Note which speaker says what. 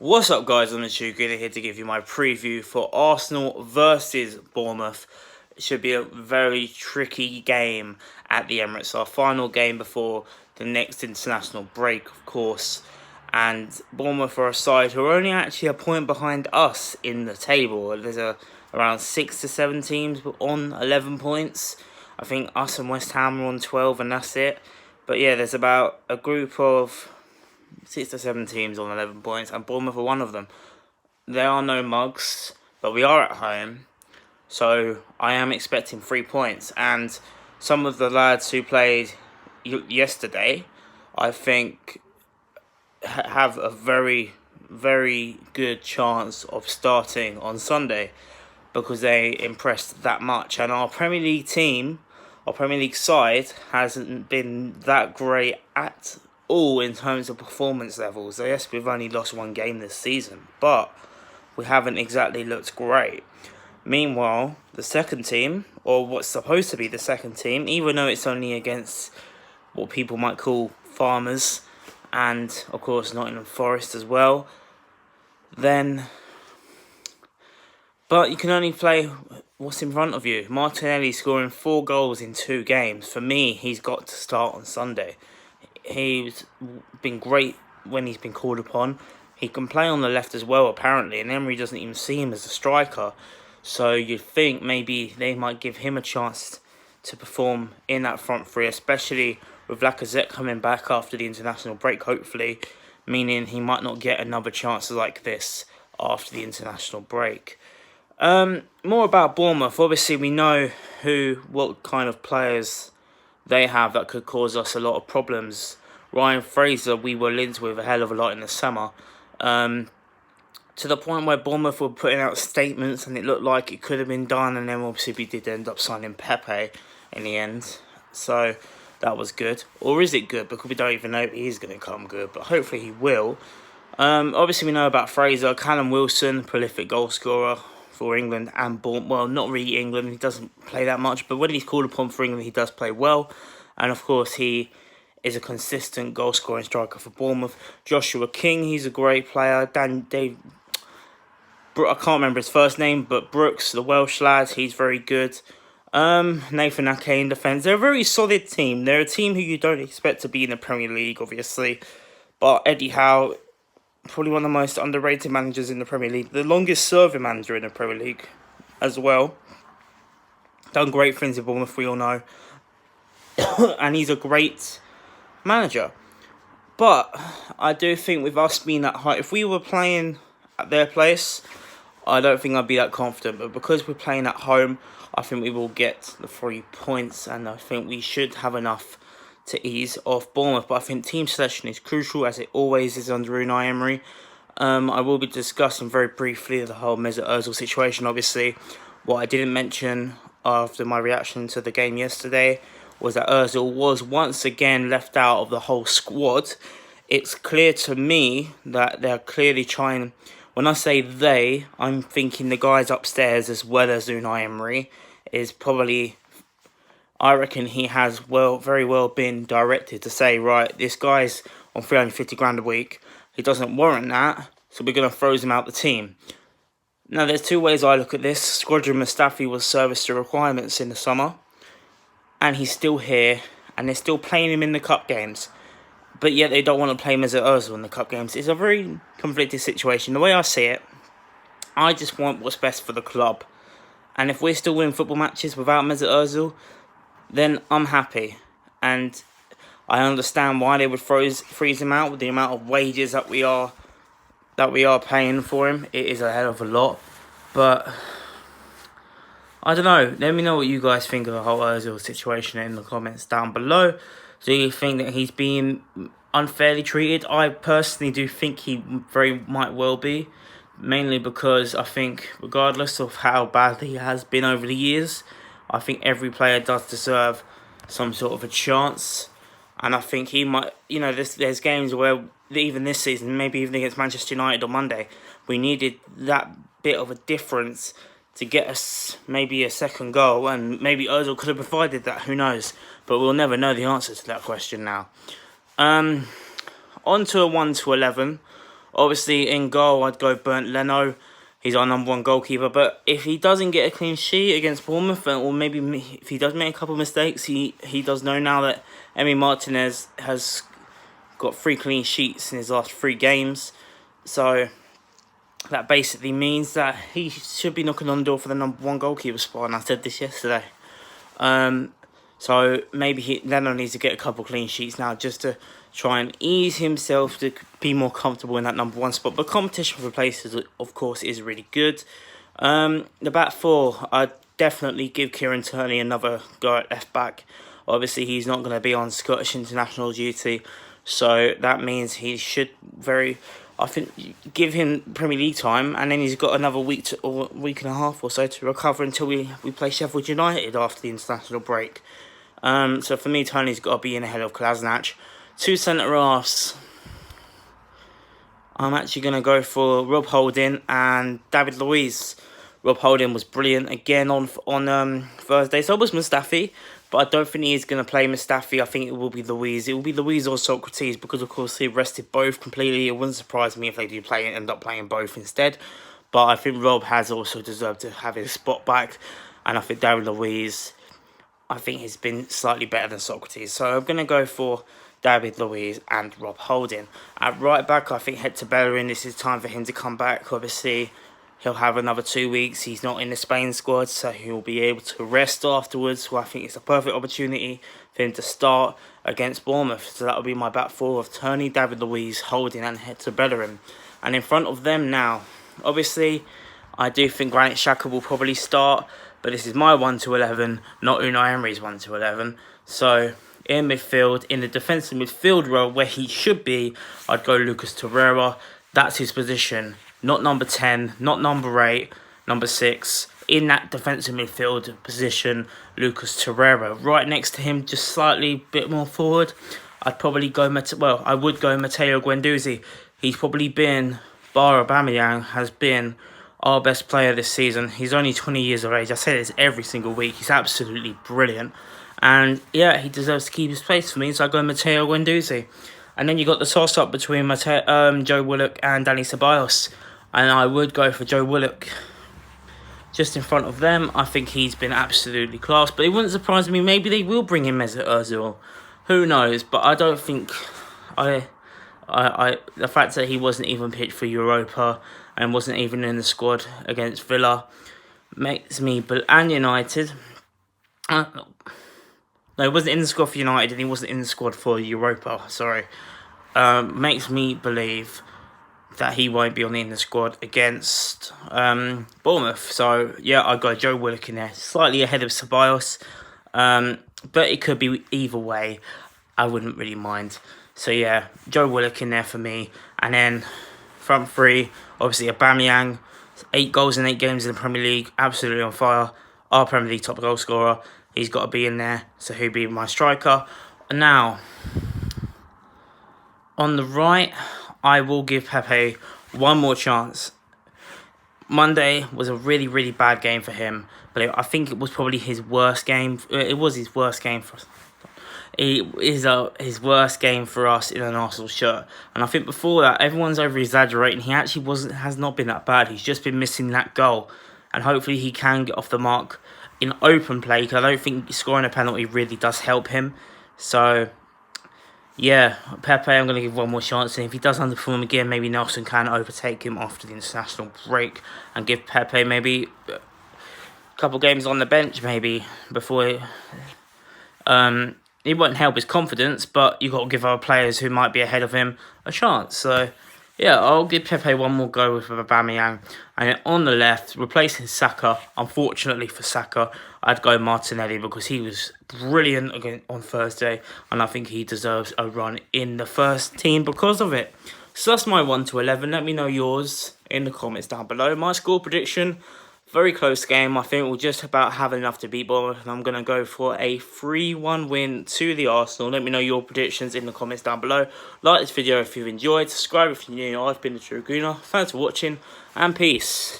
Speaker 1: What's up, guys? I'm the Chuka here to give you my preview for Arsenal versus Bournemouth. It should be a very tricky game at the Emirates. Our final game before the next international break, of course. And Bournemouth are a side who are only actually a point behind us in the table. There's around 6 to 7 teams on 11 points. I think us and West Ham are on 12 and that's it. But yeah, there's about a group of 6 to 7 teams on 11 points, and Bournemouth are one of them. There are no mugs, but we are at home, so I am expecting 3 points. And some of the lads who played yesterday, I think, have a very, very good chance of starting on Sunday because they impressed that much. And our Premier League team, our Premier League side, hasn't been that great at all in terms of performance levels. Yes, we've only lost one game this season, but we haven't exactly looked great. Meanwhile, the second team, or what's supposed to be the second team, even though it's only against what people might call farmers, and of course Nottingham Forest as well, but you can only play what's in front of you. Martinelli scoring 4 goals in 2 games. For me, he's got to start on Sunday. He's been great when he's been called upon. He can play on the left as well, apparently, and Emery doesn't even see him as a striker. So you'd think maybe they might give him a chance to perform in that front three, especially with Lacazette coming back after the international break, hopefully, meaning he might not get another chance like this after the international break. More about Bournemouth. Obviously, we know what kind of players they have that could cause us a lot of problems. Ryan Fraser, we were linked with a hell of a lot in the summer. To the point where Bournemouth were putting out statements and it looked like it could have been done, and then obviously we did end up signing Pepe in the end. So that was good. Or is it good? Because we don't even know if he is going to come good, but hopefully he will. Obviously we know about Fraser. Callum Wilson, prolific goal scorer for England and Bournemouth. Well, not really England, he doesn't play that much, but when he's called upon for England, he does play well. And of course, he is a consistent goal-scoring striker for Bournemouth. Joshua King, he's a great player. I can't remember his first name, but Brooks, the Welsh lad, he's very good. Nathan Ake in defence. They're a very solid team. They're a team who you don't expect to be in the Premier League, obviously. But Eddie Howe, probably one of the most underrated managers in the Premier League. The longest serving manager in the Premier League as well. Done great things in Bournemouth, we all know. And he's a great manager. But I do think with us being that high, if we were playing at their place, I don't think I'd be that confident. But because we're playing at home, I think we will get the 3 points. And I think we should have enough to ease off Bournemouth. But I think team selection is crucial, as it always is under Unai Emery. I will be discussing very briefly the whole Mesut Ozil situation, obviously. What I didn't mention after my reaction to the game yesterday was that Ozil was once again left out of the whole squad. It's clear to me that they're clearly trying. When I say they, I'm thinking the guys upstairs as well as Unai Emery is probably. I reckon he has very well been directed to say, right, this guy's on 350 grand a week. He doesn't warrant that, so we're going to throw him out the team. Now, there's 2 ways I look at this. Squadron Mustafi was serviced to requirements in the summer, and he's still here, and they're still playing him in the cup games. But yet they don't want to play Mesut Ozil in the cup games. It's a very conflicted situation. The way I see it, I just want what's best for the club. And if we're still winning football matches without Mesut Ozil, then I'm happy. And I understand why they would freeze him out with the amount of wages that we are paying for him. It is a hell of a lot. But I don't know. Let me know what you guys think of the whole Ozil situation in the comments down below. Do you think that he's being unfairly treated? I personally do think he very might well be. Mainly because I think regardless of how badly he has been over the years, I think every player does deserve some sort of a chance. And I think he might, there's games where even this season, maybe even against Manchester United on Monday, we needed that bit of a difference to get us maybe a second goal. And maybe Ozil could have provided that, who knows. But we'll never know the answer to that question now. On to a 1 to 11. Obviously, in goal, I'd go Bernd Leno. He's our number 1 goalkeeper. But if he doesn't get a clean sheet against Bournemouth, or maybe if he does make a couple of mistakes, he does know now that Emi Martinez has got 3 clean sheets in his last 3 games. So that basically means that he should be knocking on the door for the number 1 goalkeeper spot. And I said this yesterday. So maybe Leno needs to get a couple clean sheets now just to try and ease himself to be more comfortable in that number 1 spot. But competition for places, of course, is really good. The back 4, I'd definitely give Kieran Tierney another go at left back. Obviously, he's not going to be on Scottish international duty, so that means he should give him Premier League time, and then he's got another week or week and a half or so to recover until we play Sheffield United after the international break. So for me, Tony's got to be in ahead of Kolasinac. 2 centre-halves. I'm actually going to go for Rob Holding and David Luiz. Rob Holding was brilliant again on Thursday. So was Mustafi, but I don't think he's going to play Mustafi. I think it will be Luiz. It will be Luiz or Socrates because, of course, he rested both completely. It wouldn't surprise me if they do end up playing both instead. But I think Rob has also deserved to have his spot back. And I think David Luiz, I think he's been slightly better than Socrates. So I'm going to go for David Luiz and Rob Holding. At right back, I think Hector Bellerin, this is time for him to come back. Obviously, he'll have another 2 weeks. He's not in the Spain squad, so he'll be able to rest afterwards. So I think it's a perfect opportunity for him to start against Bournemouth. So that will be my back 4 of Tierney, David Luiz, Holding and Hector Bellerin. And in front of them now, obviously, I do think Granit Xhaka will probably start, but this is my 1-11, not Unai Emery's 1-11. So in midfield, in the defensive midfield role where he should be, I'd go Lucas Torreira. That's his position. Not number 10, not number 8, number 6. In that defensive midfield position, Lucas Torreira. Right next to him, just slightly bit more forward, I'd probably go, I would go Matteo Guendouzi. He's probably been, bar Aubameyang, has been our best player this season. He's only 20 years of age. I say this every single week. He's absolutely brilliant. And yeah, he deserves to keep his place for me, so I go Matteo Guendouzi. And then you got the toss-up between Joe Willock and Danny Ceballos. And I would go for Joe Willock. Just in front of them, I think he's been absolutely class. But it wouldn't surprise me, maybe they will bring in Mesut Ozil. Who knows? But I don't think... the fact that he wasn't even picked for Europa and wasn't even in the squad against Villa makes me... And United... No, he wasn't in the squad for United and he wasn't in the squad for Europa, sorry. Makes me believe that he won't be in the squad against Bournemouth. So, yeah, I'd go Joe Willock in there. Slightly ahead of Ceballos. But it could be either way. I wouldn't really mind. So, yeah, Joe Willock in there for me. And then front 3, obviously Aubameyang. 8 goals in 8 games in the Premier League. Absolutely on fire. Our Premier League top goal scorer. He's got to be in there, so he'll be my striker. Now, on the right, I will give Pepe one more chance. Monday was a really, really bad game for him, but I think it was probably his worst game. It was his worst game for us. It is his worst game for us in an Arsenal shirt. And I think before that, everyone's over-exaggerating. He actually has not been that bad. He's just been missing that goal. And hopefully he can get off the mark in open play, because I don't think scoring a penalty really does help him. So, yeah, Pepe, I'm going to give one more chance. And if he does underperform again, maybe Nelson can overtake him after the international break and give Pepe maybe a couple games on the bench, maybe, before it won't help his confidence, but you've got to give other players who might be ahead of him a chance. So, yeah, I'll give Pepe one more go with Aubameyang. And then on the left, replacing Saka, unfortunately for Saka, I'd go Martinelli because he was brilliant again on Thursday. And I think he deserves a run in the first team because of it. So that's my 1-11. Let me know yours in the comments down below. My score prediction, very close game. I think we'll just about have enough to beat Bournemouth. And I'm going to go for a 3-1 win to the Arsenal. Let me know your predictions in the comments down below. Like this video if you've enjoyed. Subscribe if you're new. I've been the True Gooner. Thanks for watching and peace.